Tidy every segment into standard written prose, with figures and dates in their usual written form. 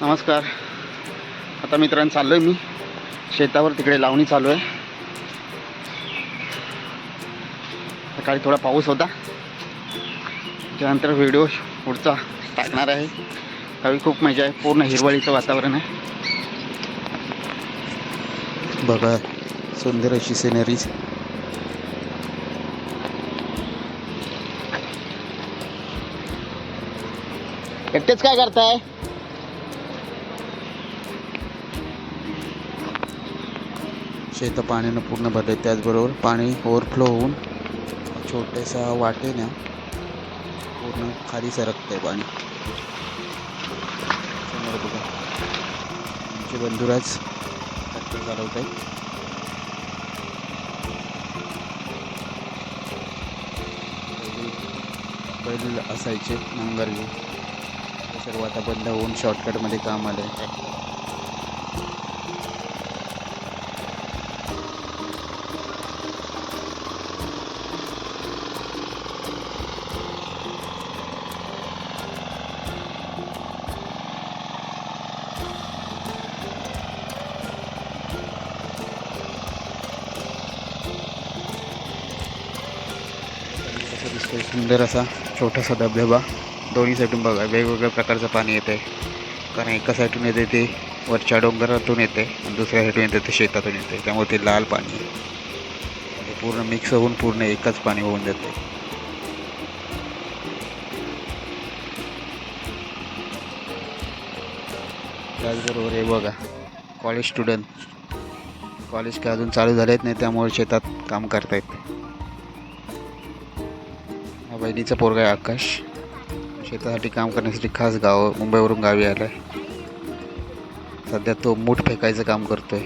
नमस्कार. आता मित्रांनो चाललो आहे मी शेतावर, तिकडे लावणी चालू आहे. सकाळी थोडा पाऊस होता, त्यानंतर व्हिडिओ पुढचा टाकणार आहे. गावी खूप मजा आहे, पूर्ण हिरवळीचं वातावरण आहे. बघा सुंदर अशी सिनरी. एकटेच काय करताय? शेत पाण्यानं पूर्ण भरले, त्याचबरोबर पाणी ओव्हरफ्लो होऊन छोट्याशा वाटेनं पूर्ण खाली सरकतंय पाणी. समोर बघा आमचे बंधुराज ट्रॅक्टर चालवत आहे. बैल असायचे नांगर घेऊन, ते सर्व आता बंद होऊन शॉर्टकटमध्ये काम आलं आहे. दिसतोय सुंदर असा छोटासा धबधबा. दोन्ही साईडून बघा वेगवेगळ्या प्रकारचं पाणी येते, कारण एका साईडून येते ते वरच्या डोंगरातून येते आणि दुसऱ्या साईडून येते ते शेतातून येते, त्यामुळे ते लाल पाणी आहे. पूर्ण मिक्स होऊन पूर्ण एकच पाणी होऊन जाते. त्याचबरोबर हे बघा कॉलेज स्टुडंट, कॉलेज काय अजून चालू झालेत नाही, त्यामुळे शेतात काम करतायत. बहिणीचा पोरगा आहे आकाश, शेतासाठी काम करण्यासाठी खास मुंबईवरून गावी आलाय. सध्या तो मूठ फेकायचं काम करतोय.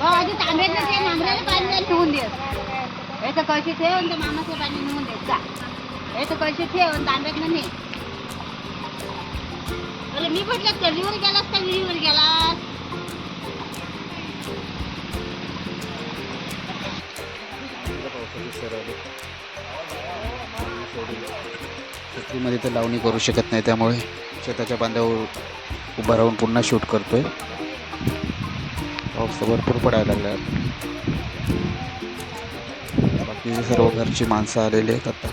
भावाजी तांब्यातलं ते नांगराला पाणी निघून देत. हे तर कळशी ठेव आणि मामाचं पाणी निघून देत का. हे तर कळशी ठेव आणि तांब्यातलं नाही. मी म्हटलं चलीवर गेलास का विहिरीवर गेलास? छत्रीमध्ये तर लावणी करू शकत नाही, त्यामुळे शेताच्या बांधावर उभा राहून पुन्हा शूट करतोय. पाऊस भरपूर पडायला लागला. बाकीचे सर्व घरची माणसं आलेली आहेत. आता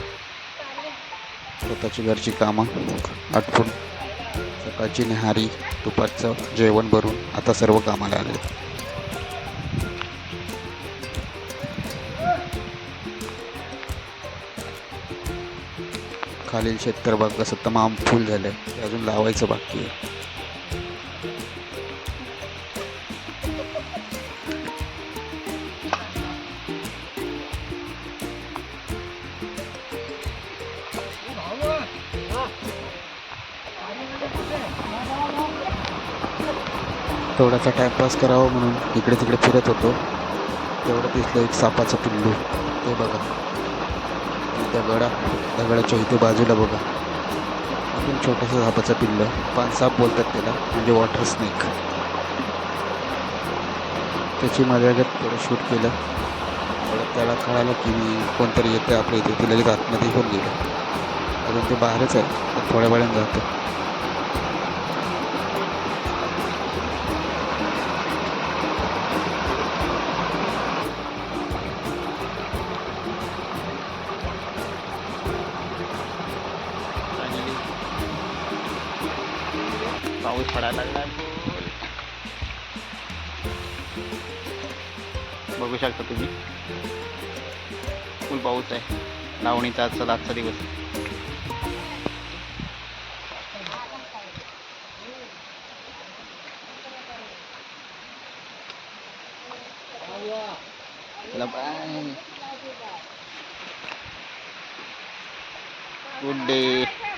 स्वतःची घरची कामं आटपून सकाळची न्याहारी, दुपारचं जेवण भरून आता सर्व कामाला आले. खालील शेत तर बघ कसं तमाम फुल झालंय, ते अजून लावायचं बाकी आहे. थोडासा टाइमपास करावा म्हणून इकडे तिकडे फिरत होतो. तेवढं दिसलं एक सापाचं पिल्लू. ते बघा दगडाच्या इथे बाजूला बघा अजून छोटंसं सापाचं पिल्लं, पानसाप बोलतात त्याला, म्हणजे वॉटर स्नेक. त्याची मजागत थोडं शूट केलं. थोडं त्याला कळालं की कोणतरी येतं आपल्या इथे, ते लगेच आतमध्ये घेऊन गेलं. अजून ते बाहेरच आहे, पण थोड्या वेळाने जातं. पाऊस पडायला लागला. बघू शकता तुम्ही, फुल पाऊस आहे. लावणीचा आजचा दिवस. Bye, good day.